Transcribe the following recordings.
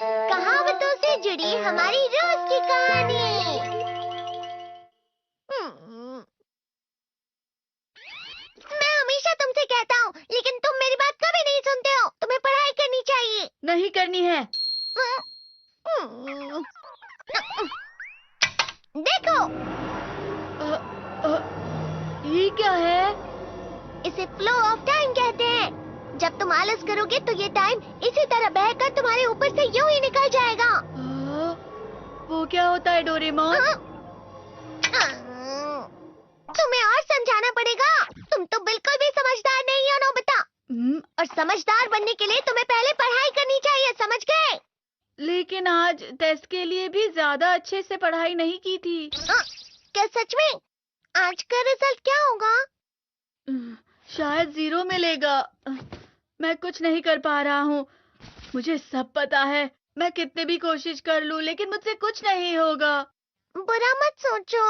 कहावतों से जुड़ी हमारी रोज की कहानी। मैं हमेशा तुमसे कहता हूँ, लेकिन तुम मेरी बात कभी नहीं सुनते हो। तुम्हें पढ़ाई करनी चाहिए। नहीं करनी है। देखो, ये क्या है? इसे फ्लो ऑफ टाइम कहते हैं। जब तुम आलस करोगे तो ये टाइम इसी तरह बहकर तुम्हारे ऊपर से यूं ही निकल जाएगा। वो क्या होता है डोरेमोन? तुम्हें और समझाना पड़ेगा। तुम तो बिल्कुल भी समझदार नहीं हो नोबिता। और समझदार बनने के लिए तुम्हें पहले पढ़ाई करनी चाहिए, समझ गए? लेकिन आज टेस्ट के लिए भी ज्यादा अच्छे से पढ़ाई नहीं की थी। क्या सच में? आज का रिजल्ट क्या होगा? शायद 0 मिलेगा। मैं कुछ नहीं कर पा रहा हूँ। मुझे सब पता है। मैं कितने भी कोशिश कर लूँ, लेकिन मुझसे कुछ नहीं होगा। बुरा मत सोचो।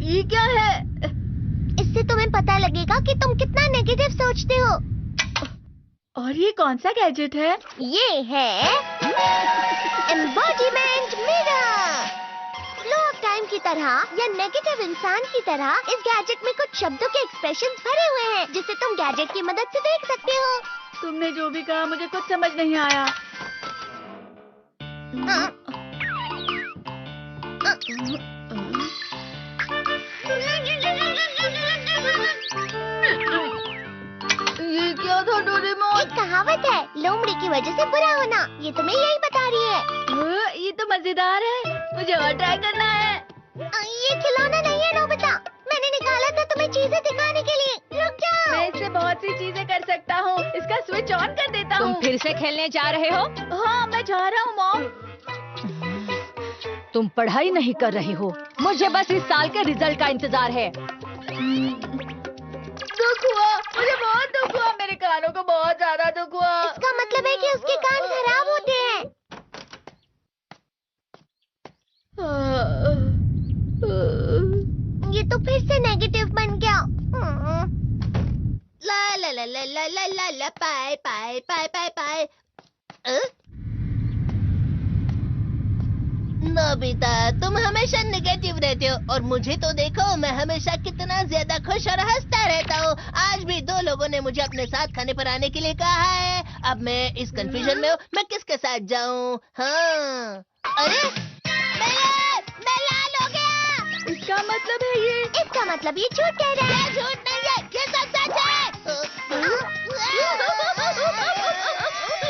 ये क्या है? इससे तुम्हें पता लगेगा कि तुम कितना नेगेटिव सोचते हो। और ये कौन सा गैजेट है? ये है embodiment mirror. Flow of time की तरह या नेगेटिव इंसान की तरह इस गैजेट में कुछ शब्दों के एक्सप्रेशंस भरे हुए हैं, जिसे तुम गैजेट की मदद से देख सकते हो। तुमने जो भी कहा मुझे कुछ समझ नहीं आया। ये क्या था डोरेमोन? एक कहावत है, लोमड़ी की वजह से बुरा होना। ये तुम्हें यही बता रही है। ये तो मजेदार है। मुझे और ट्राई करना है। ये खिलौना नहीं है नोबिता। मैंने निकाला था तुम्हें चीजें दिखाने के लिए। रुक जाओ। मैं इससे बहुत सी चीजें कर सकता हूँ। इसका स्विच ऑन कर देता हूँ। तुम फिर से खेलने जा रहे हो? हाँ, मैं जा रहा हूँ मॉम। तुम पढ़ाई नहीं कर रही हो। मुझे बस इस साल के रिजल्ट का इंतजार है। दुख हुआ, मुझे बहुत दुख हुआ। मेरे कानों को बहुत ज्यादा दुख हुआ। इसका मतलब है कि उसके कान खराब होते हैं। ये तो फिर से नेगेटिव बन गया। ला ला ला ला ला ला ला ला पाए पाए पाए पाए पाए। नोबिता, तुम हमेशा नेगेटिव रहते हो और मुझे तो देखो, मैं हमेशा कितना ज्यादा खुश और हंसता रहता हूँ। आज भी 2 लोगों ने मुझे अपने साथ खाने पर आने के लिए कहा है। अब मैं इस कंफ्यूजन में हूँ, मैं किसके साथ जाऊँ? हाँ, अरे मैं लाल हो गया। इसका मतलब है ये? इसका मतलब ये झूठ कह रहा है। झूठ नहीं है, ये सब सच है।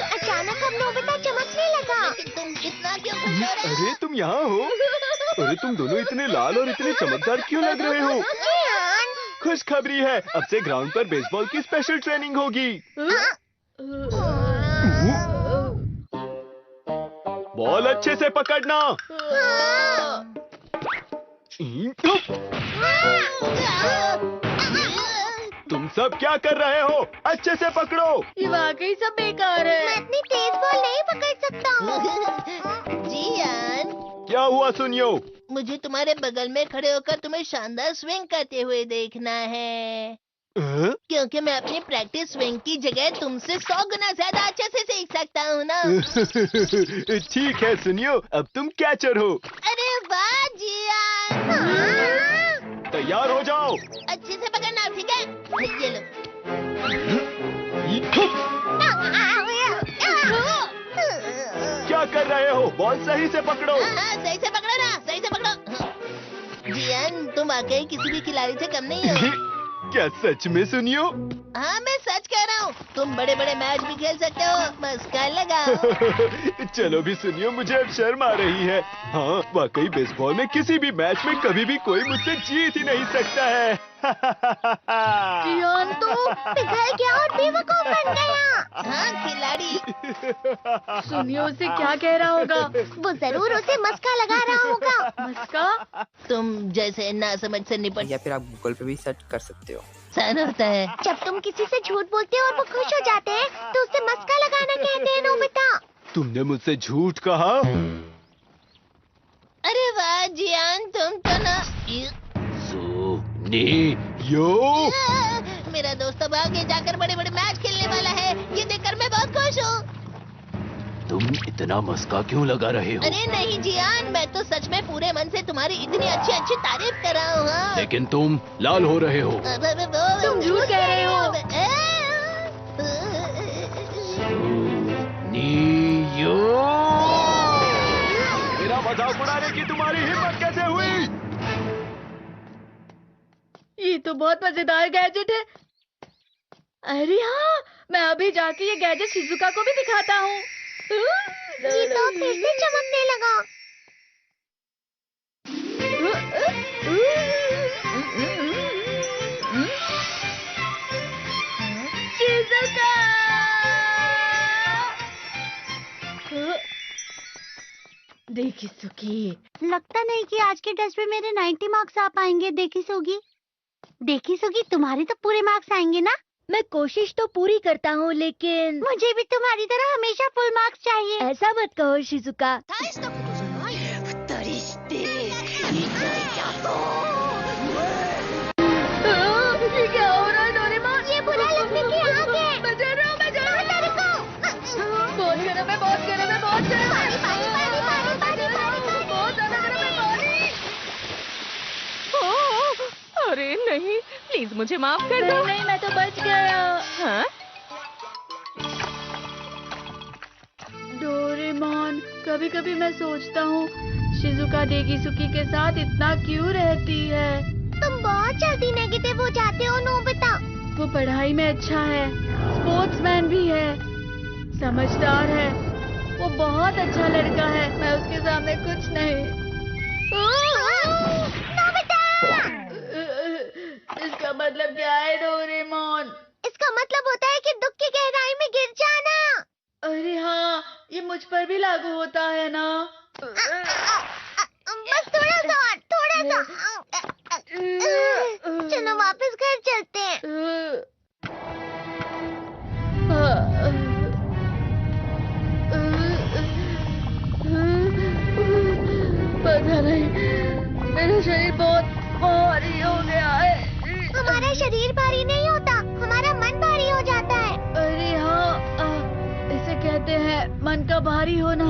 अचानक अब नोबिता चमकने लगा। तुम इतना क्यों खुश हो रहे हो? अरे तुम यहाँ हो? अरे तुम दोनों इतने लाल और इतने चमकदार क्यों लग रहे हो? खुशखबरी है, अब से ग्राउंड पर बेसबॉल की स्पेशल ट्रेनिंग होगी। बॉल अच्छे से पकड़ना। तुम सब क्या कर रहे हो? अच्छे से पकड़ो। ये वाकई सब बेकार है। मैं इतनी तेज बॉल नहीं पकड़ सकता हूँ। जियान, क्या हुआ सुनियो? मुझे तुम्हारे बगल में खड़े होकर तुम्हें शानदार स्विंग करते हुए देखना है। क्योंकि मैं अपनी प्रैक्टिस स्विंग की जगह तुमसे 100 गुना ज्यादा अच्छे से सीख सकता हूँ ना। ठीक है सुनियो, अब तुम कैचर हो। अरे वाह जियान। तैयार हो जाओ। अच्छे से पकड़ना, ठीक है? ये लो। क्या कर रहे हो? बॉल सही से पकड़ो। सही से पकड़ो ना, सही से पकड़ो। जियान, तुम वाकई किसी भी खिलाड़ी से कम नहीं हो। क्या सच में सुनियो? हाँ, मैं सच कह रहा हूँ। तुम बड़े बड़े मैच भी खेल सकते हो, बस कर लगाओ। चलो भी सुनियो, मुझे अब शर्म आ रही है। हाँ, वाकई बेसबॉल में किसी भी मैच में कभी भी कोई मुझसे जीत ही नहीं सकता है। जियान तो पिघल गया और बेवकूफ बन गया। हाँ, खिलाड़ी। सुनियो उसे क्या कह रहा होगा? वो जरूर उसे मस्का लगा रहा होगा। मस्का? तुम जैसे नासमझ से निपट या फिर आप गूगल पे भी सर्च कर सकते हो। सन होता है। जब तुम किसी से झूठ बोलते हो और वो खुश हो जाते हैं, तो उसे मस्का लगाना कहते हैं नोबिता। तुमने मुझसे झूठ कहा? अरे वाह जियान, तुम तो ना। सुनियो। मेरा दोस्त अब आगे जाकर बड़े बड़े मैच खेलने वाला है। ये देखकर मैं बहुत खुश हूँ। तुम इतना मस्का क्यों लगा रहे हो? अरे नहीं जियान, मैं तो सच में पूरे मन से तुम्हारी इतनी अच्छी अच्छी तारीफ कर रहा हूँ। हाँ। लेकिन तुम लाल हो रहे हो। तुम झूठ कह रहे हो। नियो! मेरा मजाक उड़ाने की तुम्हारी हिम्मत कैसे हुई? ये तो बहुत मजेदार गैजेट है। अरे हाँ, मैं अभी जाके ये गैजेट शिजुका को भी दिखाता हूँ। ये तो फिर से चमकने लगा। शिजुका! देखिसुकी, लगता नहीं कि आज के टेस्ट में मेरे 90 मार्क्स आ पाएंगे। देखिसुगी, तुम्हारे तो पूरे मार्क्स आएंगे ना? मैं कोशिश तो पूरी करता हूँ, लेकिन मुझे भी तुम्हारी तरह हमेशा फुल मार्क्स चाहिए। ऐसा मत कहो शिजुका। ये क्या हो रहा है डोरेमोन? ये बुरा लगने की आग है। मैं डर रहा हूँ, मैं डर रहा हूँ। बहुत गर्म है, बहुत गर्म है, बहुत गर्म है। बहुत ज्यादा गर्म है पानी। अरे नहीं, प्लीज मुझे माफ कर दो। नहीं, मैं तो बच गया। हाँ? डोरेमोन, कभी कभी मैं सोचता हूँ शिजुका देगिसुकी के साथ इतना क्यों रहती है। तुम बहुत जल्दी नेगेटिव हो जाते हो नोबिता। वो पढ़ाई में अच्छा है, स्पोर्ट्समैन भी है, समझदार है। वो बहुत अच्छा लड़का है। मैं उसके सामने कुछ नहीं। इसका मतलब क्या है डोरेमोन? इसका मतलब होता है कि दुख की गहराई में गिर जाना। अरे हाँ, ये मुझ पर भी लागू होता है ना। बस थोड़ा सा और, थोड़ा सा। चलो वापस घर चलते हैं। पता नहीं, मेरा शरीर बहुत भारी हो गया है। हमारा शरीर भारी नहीं होता, हमारा मन भारी हो जाता है। अरे हाँ, इसे कहते हैं मन का भारी होना।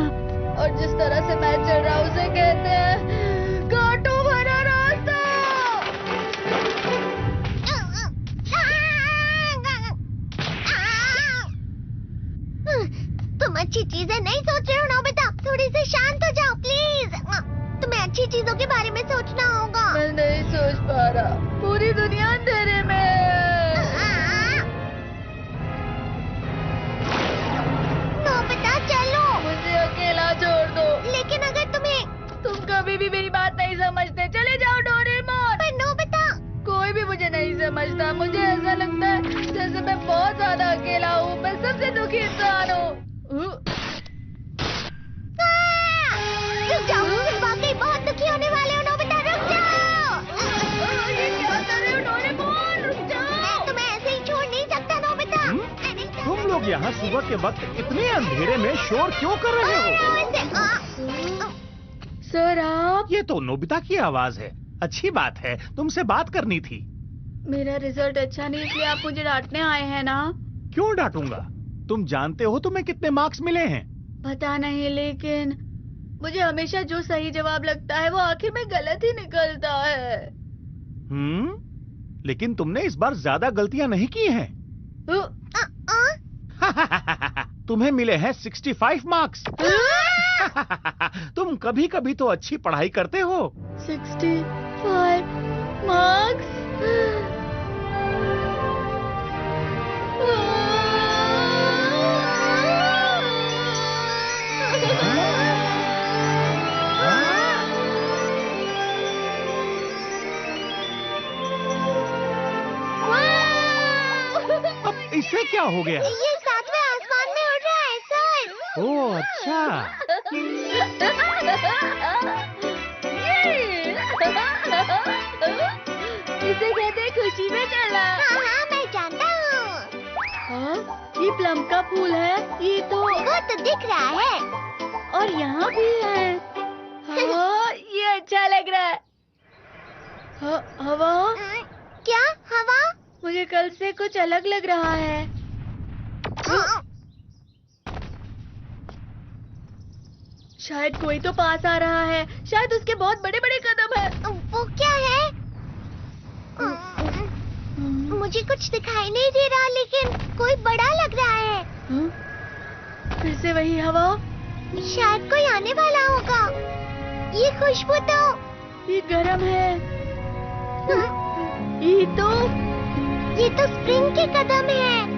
और जिस तरह से मैं चल रहा हूँ उसे कहते हैं कांटों भरा रास्ता। तुम अच्छी चीजें नहीं सोच रहे हो नोबिता। थोड़ी सी शांत हो जाओ प्लीज। तुम्हें अच्छी चीजों के बारे में सोचना होगा। मैं नहीं सोच पा रहा, पूरी दुनिया अंधेरे में है। नोबिता चलो। मुझे अकेला छोड़ दो। लेकिन अगर तुम कभी भी मेरी बात नहीं समझते। चले जाओ डोरेमोन। पर नोबिता। कोई भी मुझे नहीं समझता। मुझे ऐसा लगता है जैसे मैं बहुत ज्यादा अकेला हूँ। मैं सबसे दुखी इंसान हूँ। रुक जाओ, तुम वाकई बहुत दुखी होने वाले हो नोबिता। रुक जाओ। ये क्या कर रहे हो डोरेमोन? रुक जाओ। मैं तुम्हें ऐसे ही छोड़ नहीं सकता नोबिता। तुम लोग यहाँ सुबह के वक्त इतने अंधेरे में शोर क्यों कर रहे हो? सर आप? ये तो नोबिता की आवाज है। अच्छी बात है, तुमसे बात करनी थी। मेरा रिजल्ट अच्छा नहीं, इसलिए आप मुझे डांटने आए हैं ना? क्यों डांटूंगा? तुम जानते हो तुम्हें कितने मार्क्स मिले हैं? पता नहीं, लेकिन मुझे हमेशा जो सही जवाब लगता है वो आखिर में गलत ही निकलता है। लेकिन तुमने इस बार ज्यादा गलतियां नहीं की हैं। तुम्हें मिले हैं 65 मार्क्स। तुम कभी कभी तो अच्छी पढ़ाई करते हो। 65 मार्क्स? अब इससे क्या हो गया? ये सातवें आसमान में उड़ रहा है सर। ओह अच्छा। इसे कहते हैं खुशी में चला। हाँ मैं जानता हूँ। हाँ, ये प्लम का फूल है। ये तो वो तो दिख रहा है। और यहाँ भी है। हाँ, ये अच्छा लग रहा है। हवा? क्या हवा? मुझे मुझे कल से कुछ अलग लग रहा है। शायद कोई तो पास आ रहा है। शायद उसके बहुत बड़े बड़े कदम हैं। वो क्या है? मुझे कुछ दिखाई नहीं दे रहा, लेकिन कोई बड़ा लग रहा है। फिर से वही हवा। शायद कोई आने वाला होगा। ये खुशबू तो ये गरम है। ये तो स्प्रिंग के कदम है।